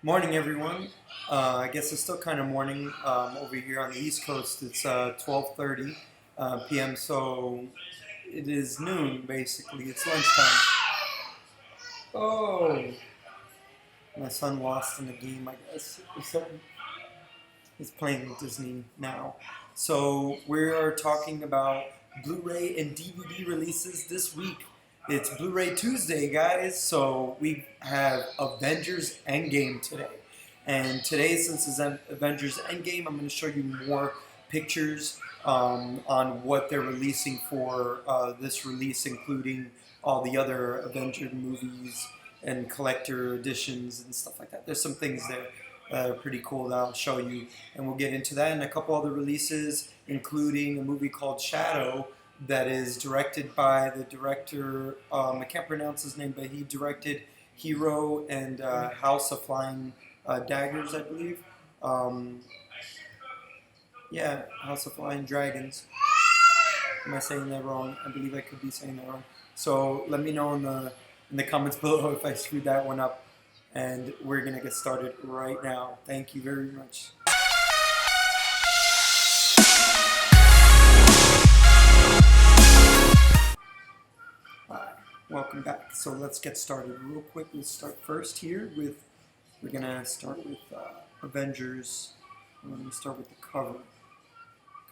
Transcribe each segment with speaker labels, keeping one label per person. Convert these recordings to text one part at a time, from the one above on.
Speaker 1: Morning, everyone. I guess it's still kind of morning over here on the East Coast. It's 12:30 p.m. So it is noon, basically. It's lunchtime. Oh, my son lost in the game, I guess. So he's playing Disney now. So we are talking about Blu-ray and DVD releases this week. It's Blu-ray Tuesday, guys. So we have Avengers Endgame today. And today, since it's Avengers Endgame, I'm going to show you more pictures on what they're releasing for this release, including all the other Avenger movies and collector editions and stuff like that. There's some things there pretty cool that I'll show you, and we'll get into that and a couple other releases, including a movie called Shadow that is directed by the director. I can't pronounce his name, but he directed Hero and House of Flying Daggers, I believe. Yeah, House of Flying Dragons. Am I saying that wrong? I believe I could be saying that wrong. So let me know in the comments below if I screwed that one up. And we're gonna get started right now. Thank you very much. Hi, welcome back. So let's get started real quick. Let's start first here with, we're gonna start with Avengers. We're gonna start with the cover,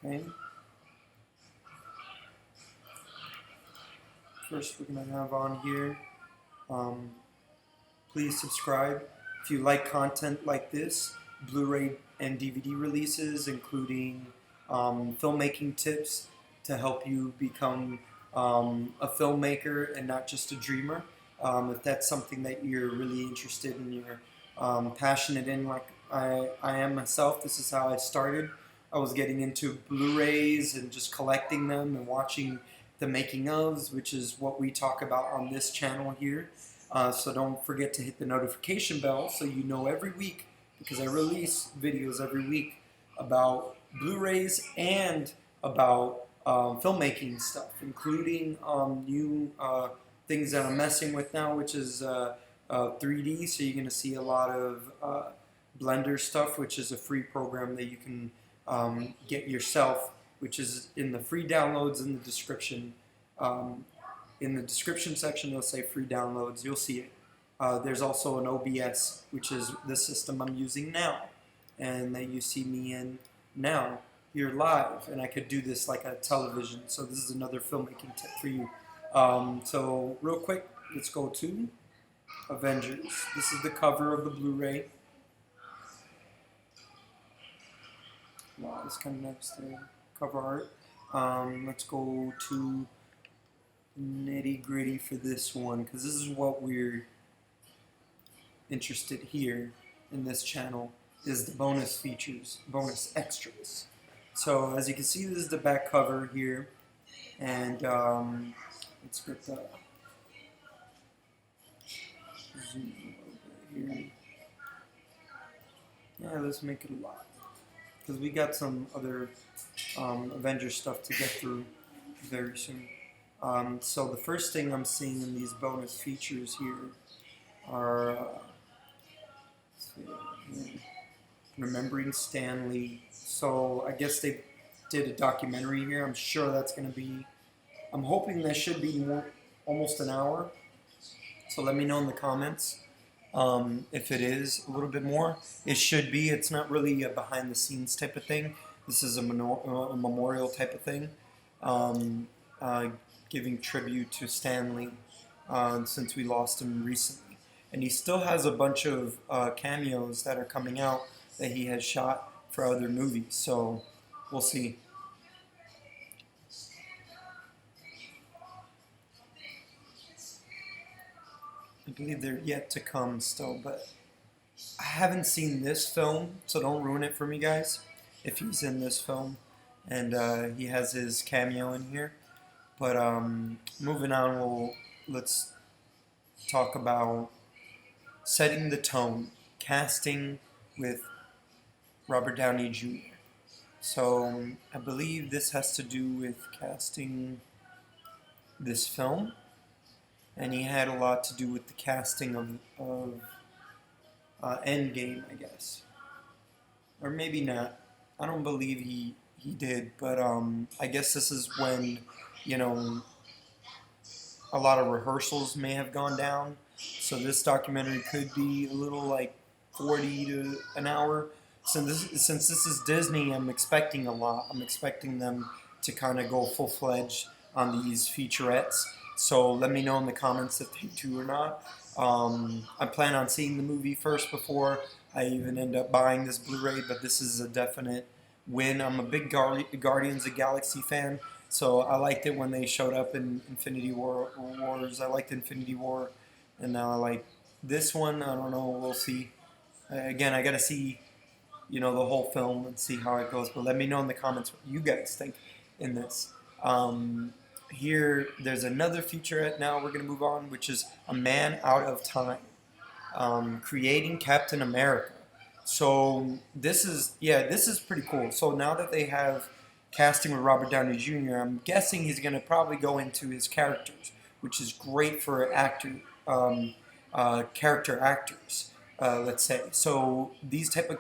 Speaker 1: okay? First we're gonna have on here, please subscribe if you like content like this, Blu-ray and DVD releases, including filmmaking tips to help you become a filmmaker and not just a dreamer. If that's something that you're really interested in, you're passionate in, like I am myself, this is how I started. I was getting into Blu-rays and just collecting them and watching the making ofs, which is what we talk about on this channel here. So don't forget to hit the notification bell so you know every week, because I release videos every week about Blu-rays and about filmmaking stuff, including new things that I'm messing with now, which is 3D. So you're going to see a lot of Blender stuff, which is a free program that you can get yourself, which is in the free downloads in the description. In the description section, they'll say free downloads. You'll see it. There's also an OBS, which is the system I'm using now, and that you see me in now. You're live, and I could do this like a television. So this is another filmmaking tip for you. So real quick, let's go to Avengers. This is the cover of the Blu-ray. Wow, it's kind of nice to cover art. Let's go to nitty gritty for this one, because this is what we're interested here in this channel, is the bonus features, bonus extras. So as you can see, this is the back cover here, and let's get the zoom over here. Yeah, let's make it a lot, because we got some other Avengers stuff to get through very soon. So the first thing I'm seeing in these bonus features here are Remembering Stan Lee. So I guess they did a documentary here. I'm sure that's going to be, I'm hoping that should be almost an hour. So let me know in the comments if it is a little bit more. It should be. It's not really a behind the scenes type of thing. This is a memorial type of thing. Giving tribute to Stan Lee since we lost him recently. And he still has a bunch of cameos that are coming out that he has shot for other movies. So we'll see. I believe they're yet to come still, but I haven't seen this film, so don't ruin it for me, guys, if he's in this film and he has his cameo in here. But moving on, let's talk about setting the tone, casting with Robert Downey Jr. So I believe this has to do with casting this film, and he had a lot to do with the casting of Endgame, I guess, or maybe not. I don't believe he did, but I guess this is when you know a lot of rehearsals may have gone down. So this documentary could be a little like 40 to an hour. Since this is Disney, I'm expecting a lot. I'm expecting them to kind of go full fledged on these featurettes. So let me know in the comments if they do or not. I plan on seeing the movie first before I even end up buying this Blu-ray, but this is a definite win. I'm a big Guardians of the Galaxy fan, so I liked it when they showed up in Infinity Wars. I liked Infinity War, and now I like this one. I don't know. We'll see. Again, I gotta see, the whole film and see how it goes. But let me know in the comments what you guys think in this. Here, there's another featurette. Now we're gonna move on, which is A Man Out of Time, creating Captain America. So this is pretty cool. So now that they have casting with Robert Downey Jr., I'm guessing he's going to probably go into his characters, which is great for character actors. Let's say so. These type of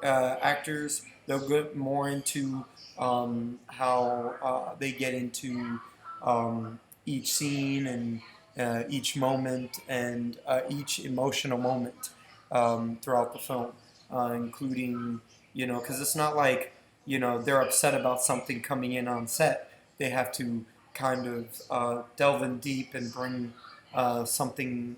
Speaker 1: actors, they'll get more into how they get into each scene and each moment and each emotional moment throughout the film, including, because it's not like, they're upset about something coming in on set. They have to kind of delve in deep and bring something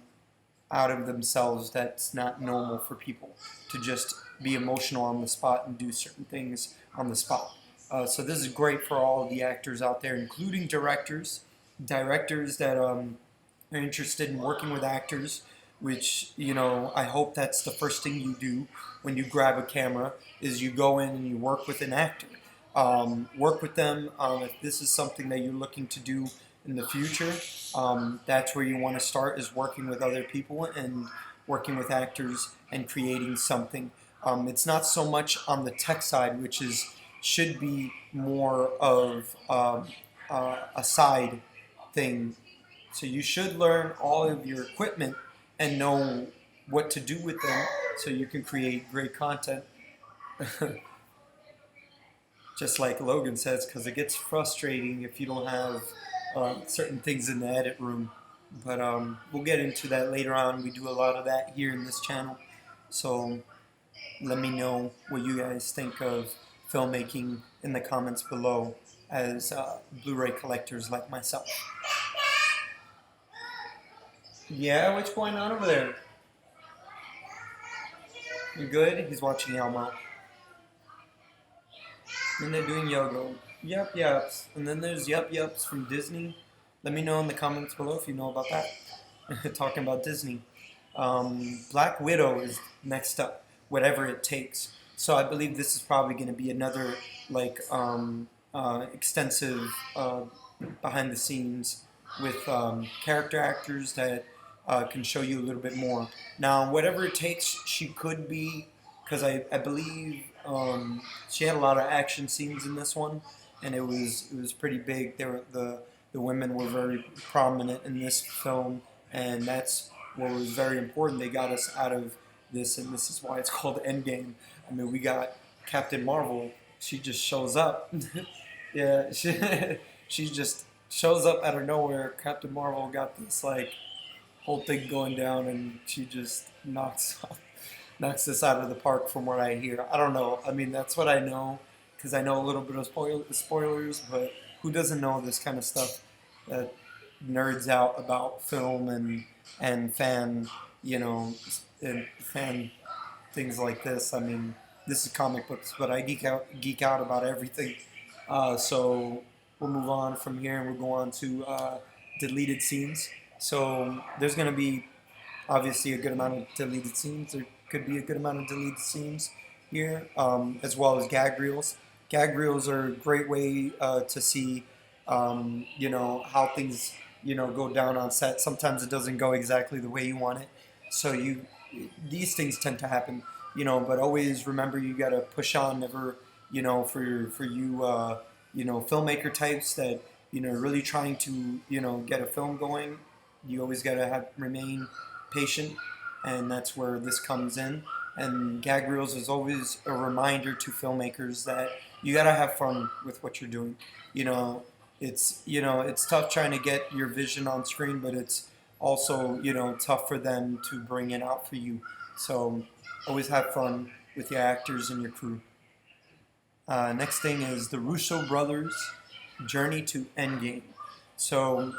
Speaker 1: out of themselves that's not normal for people to just be emotional on the spot and do certain things on the spot. So this is great for all of the actors out there, including directors that are interested in working with actors, which, I hope that's the first thing you do when you grab a camera, is you go in and you work with an actor. Work with them. If this is something that you're looking to do in the future, that's where you want to start, is working with other people and working with actors and creating something. It's not so much on the tech side, which should be more of a side thing. So you should learn all of your equipment and know what to do with them so you can create great content. Just like Logan says, because it gets frustrating if you don't have certain things in the edit room. But we'll get into that later on. We do a lot of that here in this channel. So let me know what you guys think of filmmaking in the comments below as Blu-ray collectors like myself. Yeah, what's going on over there? You good? He's watching Elmo. And they're doing yoga. Yup yups. And then there's yup yups from Disney. Let me know in the comments below if you know about that. Talking about Disney. Black Widow is next up. Whatever it takes. So I believe this is probably going to be another extensive behind the scenes with character actors that can show you a little bit more. Now, whatever it takes, she could be, because I believe she had a lot of action scenes in this one, and it was pretty big. The women were very prominent in this film, and that's what was very important. They got us out of this, and this is why it's called Endgame. I mean, we got Captain Marvel. She just shows up. Yeah, she just shows up out of nowhere. Captain Marvel got this whole thing going down, and she just knocks this out of the park from what I hear. I don't know. I mean, that's what I know, because I know a little bit of spoilers, but who doesn't know this kind of stuff that nerds out about film and fan, and fan things like this. I mean, this is comic books, but I geek out about everything. So we'll move on from here, and we'll go on to deleted scenes. So there's going to be obviously a good amount of deleted scenes. There could be a good amount of deleted scenes here, as well as gag reels. Gag reels are a great way to see, how things, go down on set. Sometimes it doesn't go exactly the way you want it. So these things tend to happen, but always remember, you got to push on. Never, for you, filmmaker types that, really trying to, get a film going. You always got to remain patient. and that's where this comes in. And gag reels is always a reminder to filmmakers that you gotta have fun with what you're doing. It's tough trying to get your vision on screen, but it's also tough for them to bring it out for you. So always have fun with your actors and your crew. Next thing is the Russo brothers' journey to Endgame. So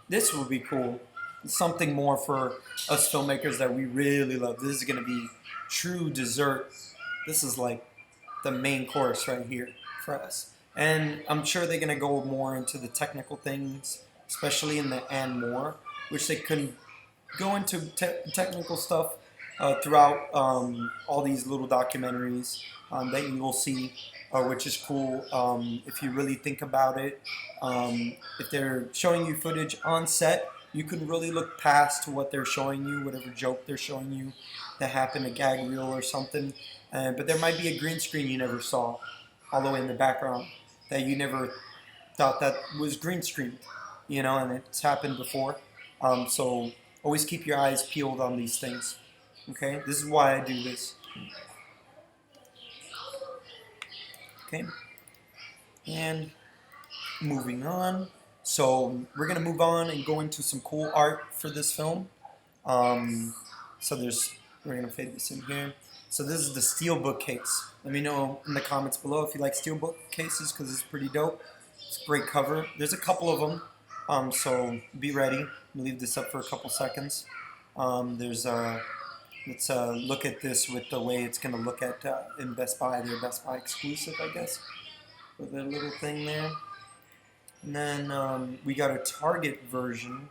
Speaker 1: this will be cool. Something more for us filmmakers that we really love. This is going to be true dessert. This is like the main course right here for us. And I'm sure they're going to go more into the technical things, especially in the and more, which they can go into technical stuff throughout all these little documentaries that you will see, which is cool if you really think about it. If they're showing you footage on set, you can really look past to what they're showing you, whatever joke they're showing you that happened, a gag reel or something. But there might be a green screen you never saw all the way in the background that you never thought that was green screened, and it's happened before. So always keep your eyes peeled on these things. Okay, this is why I do this. Okay, and moving on. So we're gonna move on and go into some cool art for this film. So we're gonna fade this in here. So this is the steelbook case. Let me know in the comments below if you like steelbook cases because it's pretty dope. It's a great cover. There's a couple of them, so be ready. We'll leave this up for a couple seconds. Let's look at this with the way it's gonna look at in Best Buy. Their Best Buy exclusive, I guess, with their little thing there. And then we got a Target version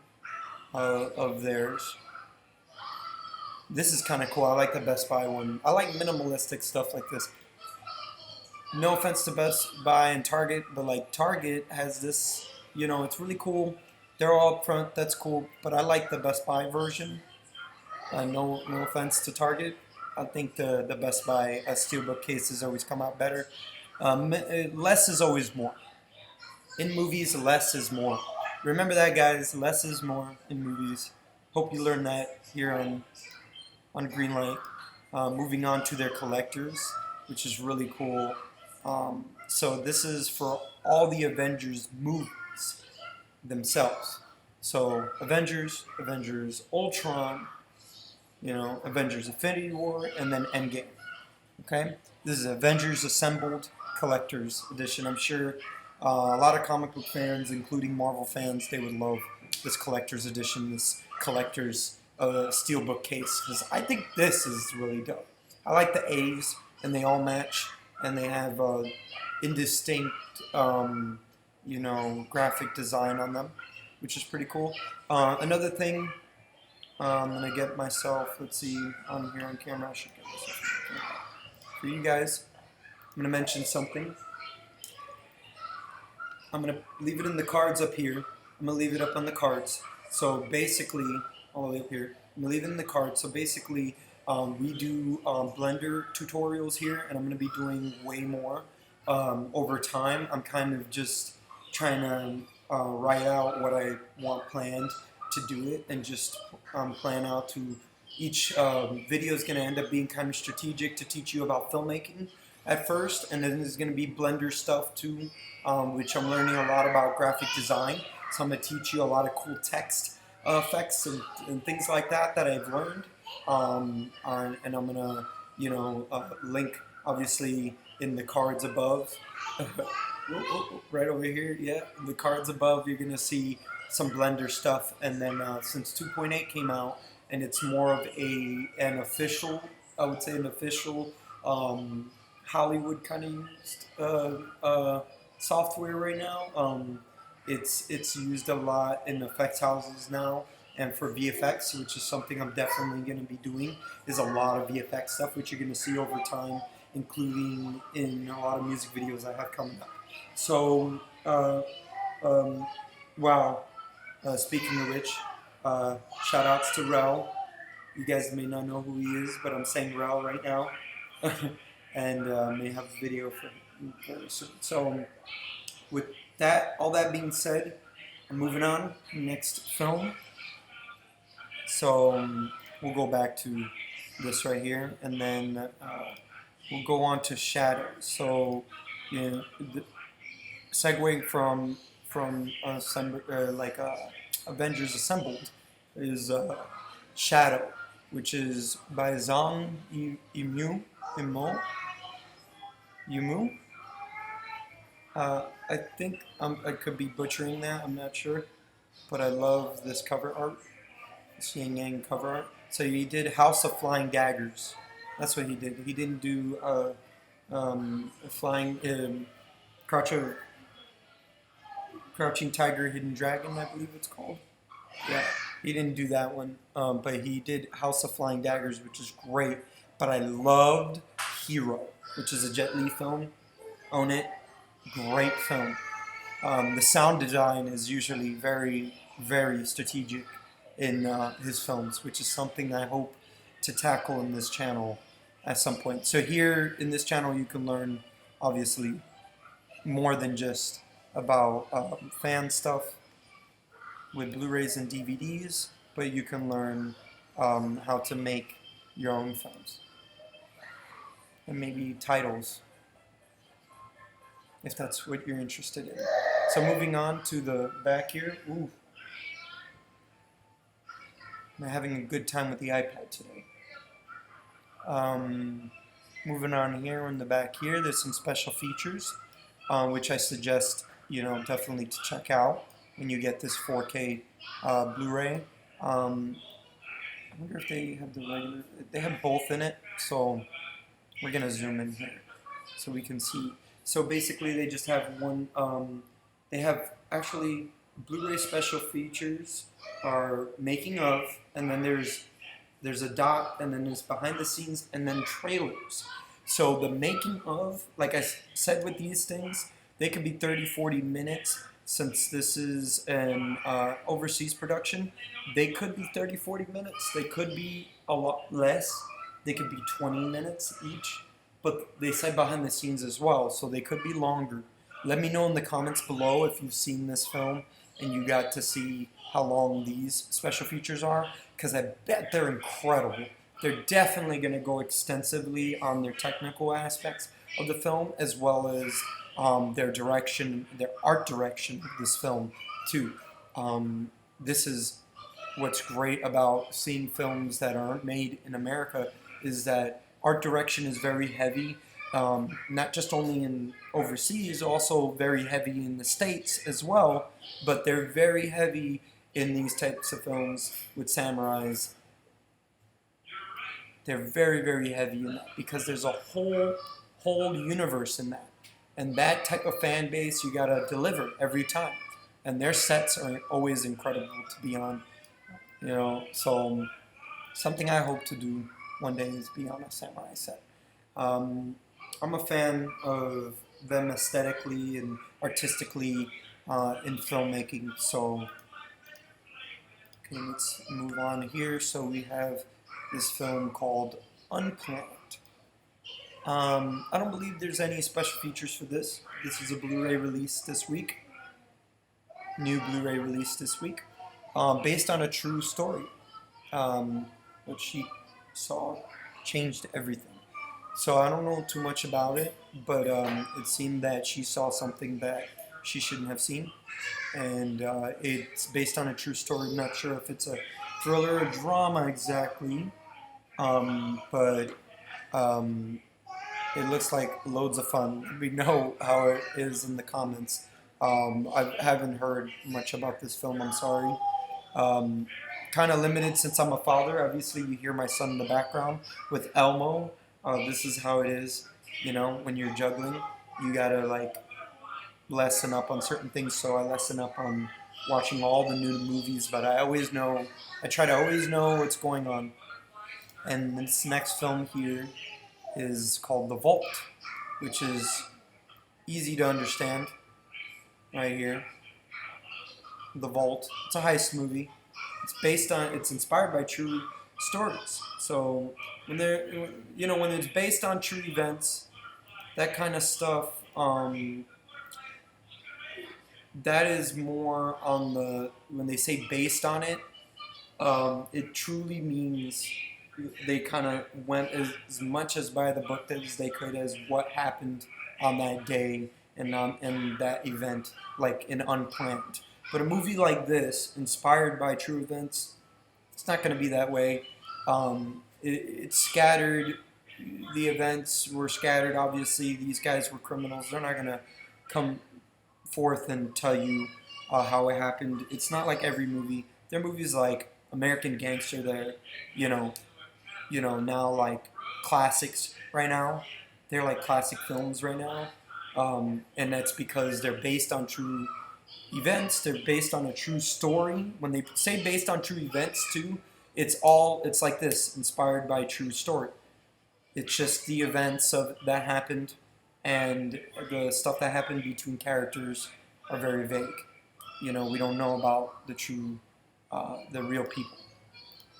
Speaker 1: of theirs. This is kind of cool. I like the Best Buy one. I like minimalistic stuff like this. No offense to Best Buy and Target, but like Target has this, it's really cool. They're all up front, that's cool. But I like the Best Buy version. No offense to Target. I think the Best Buy steelbook cases always come out better. Less is always more. In movies, less is more. Remember that, guys. Less is more in movies. Hope you learned that here on Greenlight. Moving on to their collectors, which is really cool. So this is for all the Avengers movies themselves. So Avengers, Ultron, Avengers Infinity War, and then Endgame. Okay? This is Avengers Assembled Collector's Edition. I'm sure a lot of comic book fans, including Marvel fans, they would love this collector's edition, this collector's steelbook case, because I think this is really dope. I like the A's, and they all match, and they have indistinct, graphic design on them, which is pretty cool. Another thing, I'm going to get myself, let's see, on here on camera, I should get this on camera. For you guys, I'm going to mention something. I'm going to leave it in the cards up here. I'm going to leave it up on the cards. So basically, all the way up here, I'm going to leave it in the cards. So basically, we do Blender tutorials here, and I'm going to be doing way more over time. I'm kind of just trying to write out what I want planned to do it, and just plan out to each video is going to end up being kind of strategic to teach you about filmmaking at first, and then there's going to be Blender stuff too, which I'm learning a lot about graphic design. So I'm going to teach you a lot of cool text effects and things like that I've learned. And I'm going to, link obviously in the cards above. Right over here, yeah, in the cards above, you're going to see some Blender stuff. And then since 2.8 came out, and it's more of an official, I would say an official Hollywood kind of used software right now. It's used a lot in effects houses now, and for VFX, which is something I'm definitely going to be doing, is a lot of VFX stuff, which you're going to see over time, including in a lot of music videos I have coming up. So, wow. Speaking of which, shout outs to Rel. You guys may not know who he is, but I'm saying Rel right now. And may have a video for him very soon. So, with that, all that being said, I'm moving on to the next film. So, we'll go back to this right here, and then we'll go on to shadows. So, you know, segueing from Avengers Assembled is Shadow, which is by Zhang Yimou. I think I could be butchering that. I'm not sure, but I love this cover art. This yin yang cover art. So he did House of Flying Daggers. That's what he did. He didn't do Flying Crouching Tiger, Hidden Dragon, I believe it's called. Yeah, he didn't do that one, but he did House of Flying Daggers, which is great. But I loved Hero, which is a Jet Li film. Own it. Great film. The sound design is usually very, very strategic in his films, which is something I hope to tackle in this channel at some point. So here in this channel you can learn, obviously, more than just about fan stuff with Blu-rays and DVDs, but you can learn how to make your own films. And maybe titles, if that's what you're interested in. So moving on to the back here. Ooh. I'm having a good time with the iPad today. Moving on here in the back here, there's some special features, which I suggest, definitely to check out when you get this 4K Blu-ray. I wonder if they have the regular, they have both in it, so we're gonna zoom in here so we can see. So basically they just have one, they have actually Blu-ray special features are making of, and then there's a dot, and then there's behind the scenes, and then trailers. So the making of, like I said with these things, they could be 30-40 minutes. Since this is an overseas production, they could be 30-40 minutes. They could be a lot less. They could be 20 minutes each. But they said behind the scenes as well, so they could be longer. Let me know in the comments below if you've seen this film and you got to see how long these special features are, because I bet they're incredible. They're definitely going to go extensively on their technical aspects of the film, as well as their direction, their art direction of this film too. This is what's great about seeing films that aren't made in America, is that art direction is very heavy, not just only in overseas, also very heavy in the States as well, but they're very heavy in these types of films with samurais. They're very, very heavy in that because there's a whole universe in that. And that type of fan base you gotta deliver every time. And their sets are always incredible to be on. So something I hope to do one day is be on a samurai set. I'm a fan of them aesthetically and artistically in filmmaking. So okay, let's move on here. So we have this film called Unplanned. I don't believe there's any special features for this. This is a Blu-ray release this week. New Blu-ray release this week. Based on a true story. What she saw changed everything. So I don't know too much about it, but it seemed that she saw something that she shouldn't have seen. And it's based on a true story. I'm not sure if it's a thriller or drama exactly, but it looks like loads of fun. Let me know how it is in the comments. I haven't heard much about this film, I'm sorry. Kind of limited since I'm a father. Obviously, you hear my son in the background with Elmo. This is how it is, when you're juggling. You gotta, lessen up on certain things, so I lessen up on watching all the new movies, but I try to always know what's going on. And this next film here is called The Vault, which is easy to understand right here. The Vault. It's a heist movie. It's inspired by true stories. So when it's based on true events, that kind of stuff, that is more on when they say based on it, it truly means they kind of went as much as by the book as they could as what happened on that day and on in that event, like in unplanned. But a movie like this, inspired by true events, it's not going to be that way. It's scattered. The events were scattered. Obviously, these guys were criminals. They're not going to come forth and tell you how it happened. It's not like every movie. There are movies like American Gangster that are, you know, now like classics right now. They're like classic films right now, and that's because they're based on true events. They're based on a true story. When they say based on true events too, it's like this, inspired by a true story. It's just the events of that happened, and the stuff that happened between characters are very vague. We don't know about the real people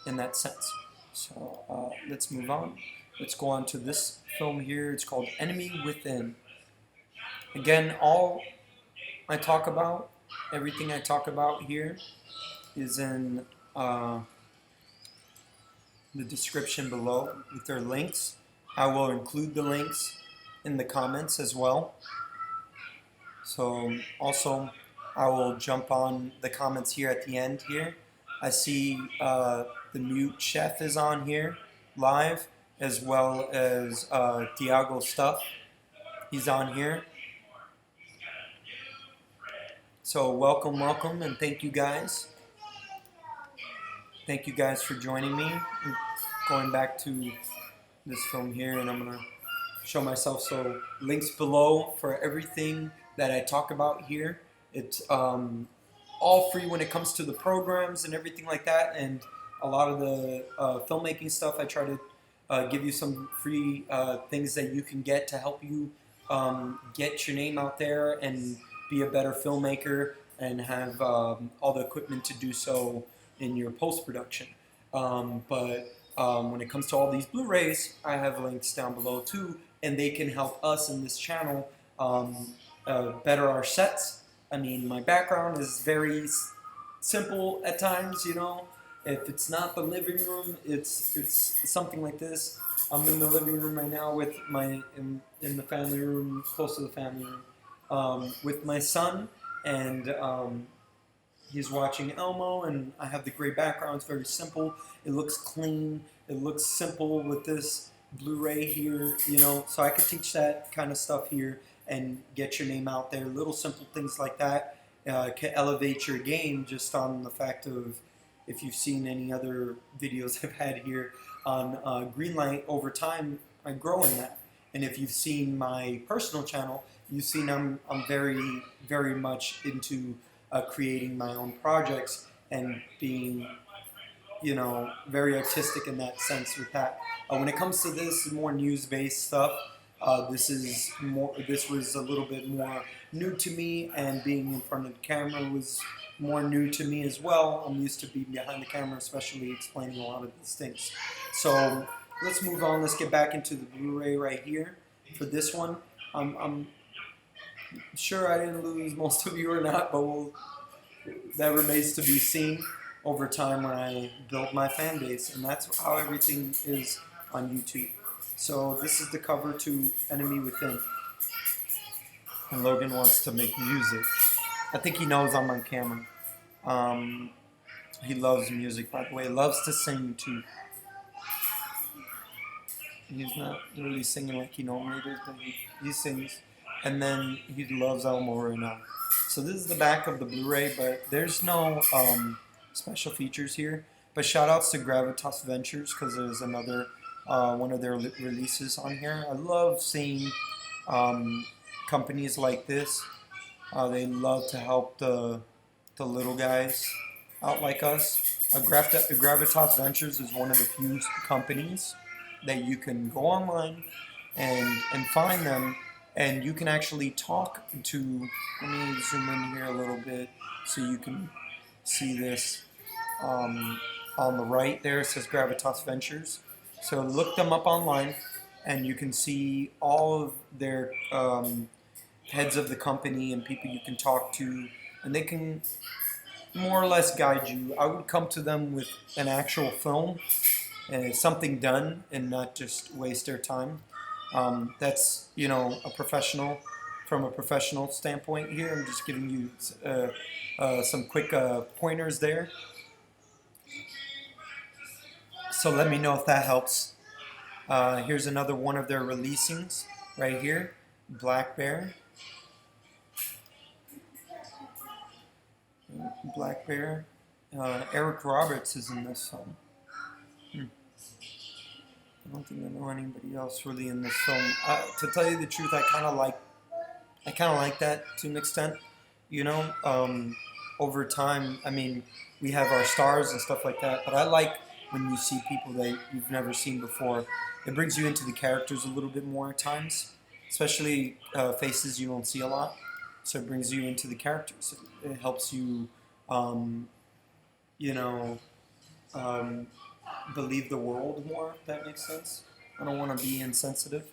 Speaker 1: in that sense. So let's move on. Let's go on to this film here. It's called Enemy Within. Again, I talk about, everything I talk about here is in the description below with their links. I will include the links in the comments as well. So also, I will jump on the comments here at the end here. I see the mute chef is on here live, as well as Diago Stuff. He's on here. So welcome, and thank you guys. Thank you guys for joining me. I'm going back to this film here, and I'm gonna show myself. So links below for everything that I talk about here. It's all free when it comes to the programs and everything like that, and a lot of the filmmaking stuff. I try to give you some free things that you can get to help you get your name out there and be a better filmmaker and have all the equipment to do so in your post-production. But when it comes to all these Blu-rays, I have links down below too, and they can help us in this channel better our sets. I mean, my background is very simple at times, If it's not the living room, it's something like this. I'm in the living room right now with in the family room, close to the family room, with my son, and he's watching Elmo, and I have the gray background. It's very simple. It looks clean. It looks simple with this Blu-ray here, So I could teach that kind of stuff here and get your name out there. Little simple things like that can elevate your game just on the fact of, if you've seen any other videos I've had here on Greenlight, over time I grow in that. And if you've seen my personal channel, you've seen I'm very, very much into creating my own projects and being, very artistic in that sense with that. When it comes to this more news-based stuff, this was a little bit more new to me, and being in front of the camera was more new to me as well. I'm used to being behind the camera, especially explaining a lot of these things. So let's move on. Let's get back into the Blu-ray right here for this one. I'm sure I didn't lose most of you or not, but that remains to be seen over time when I build my fan base, and that's how everything is on YouTube. So this is the cover to Enemy Within. And Logan wants to make music. I think he knows I'm on camera. He loves music, by the way. He loves to sing too. He's not really singing like he normally does, but he sings. And then he loves Elmo right now. So this is the back of the Blu-ray, but there's no special features here. But shout outs to Gravitas Ventures, because there's another one of their releases on here. I love seeing companies like this. They love to help the little guys out like us. Gravitas Ventures is one of the few companies that you can go online and find them, and you can actually talk to. Let me zoom in here a little bit so you can see this. On the right there, it says Gravitas Ventures. So look them up online, and you can see all of their heads of the company and people you can talk to, and they can more or less guide you. I would come to them with an actual film and something done, and not just waste their time. That's a professional, from a professional standpoint here. I'm just giving you some quick pointers there. So let me know if that helps. Here's another one of their releasings right here, Black Bear. Black Bear. Eric Roberts is in this film. I don't think I know anybody else really in this film. To tell you the truth, I kind of like that to an extent. Over time, I mean, we have our stars and stuff like that, but I like when you see people that you've never seen before. It brings you into the characters a little bit more at times, especially faces you don't see a lot. So it brings you into the characters. It helps you, you know, believe the world more, if that makes sense. I don't want to be insensitive.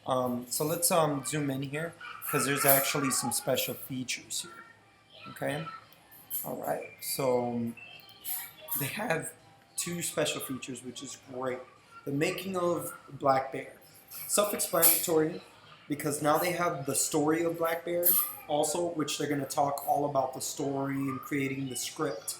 Speaker 1: So let's zoom in here, because there's actually some special features here. Okay? Alright, so they have two special features, which is great. The making of Black Bear. Self-explanatory, because now they have the story of Black Bear also, which they're going to talk all about the story and creating the script,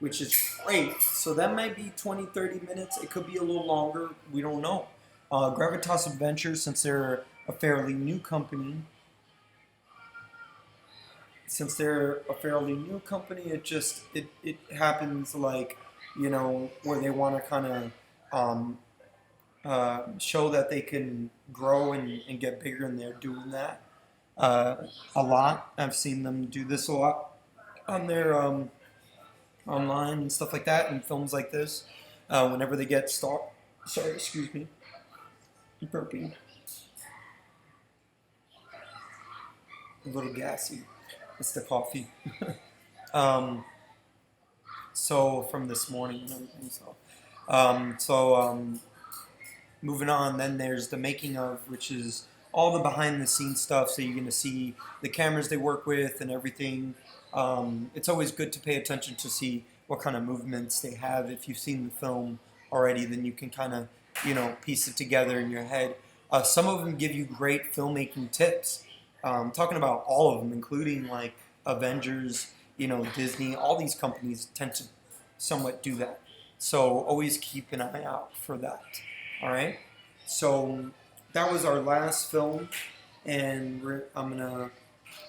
Speaker 1: which is great. So that might be 20-30 minutes. It could be a little longer. We don't know. Gravitas Adventures, since they're a fairly new company, it happens like, where they want to kind of show that they can grow and get bigger, and they're doing that a lot. I've seen them do this a lot on their online and stuff like that, and films like this. Whenever they get sorry, excuse me, burping, a little gassy. It's the coffee. So from this morning and everything. Moving on, then there's the making of, which is all the behind the scenes stuff. So you're going to see the cameras they work with and everything. It's always good to pay attention to see what kind of movements they have. If you've seen the film already, then you can kind of, piece it together in your head. Some of them give you great filmmaking tips. Talking about all of them, including like Avengers, Disney, all these companies tend to somewhat do that. So always keep an eye out for that. All right. So that was our last film, and I'm gonna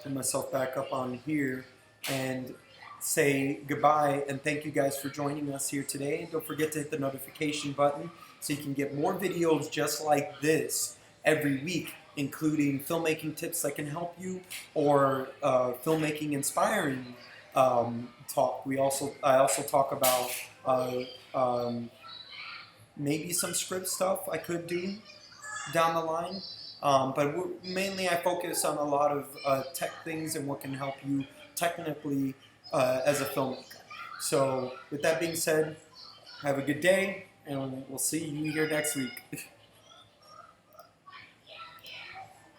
Speaker 1: put myself back up on here and say goodbye and thank you guys for joining us here today. Don't forget to hit the notification button so you can get more videos just like this every week, including filmmaking tips that can help you, or filmmaking inspiring talk. I also talk about maybe some script stuff I could do down the line, but mainly I focus on a lot of tech things and what can help you technically as a filmmaker. So with that being said, have a good day, and we'll see you here next week.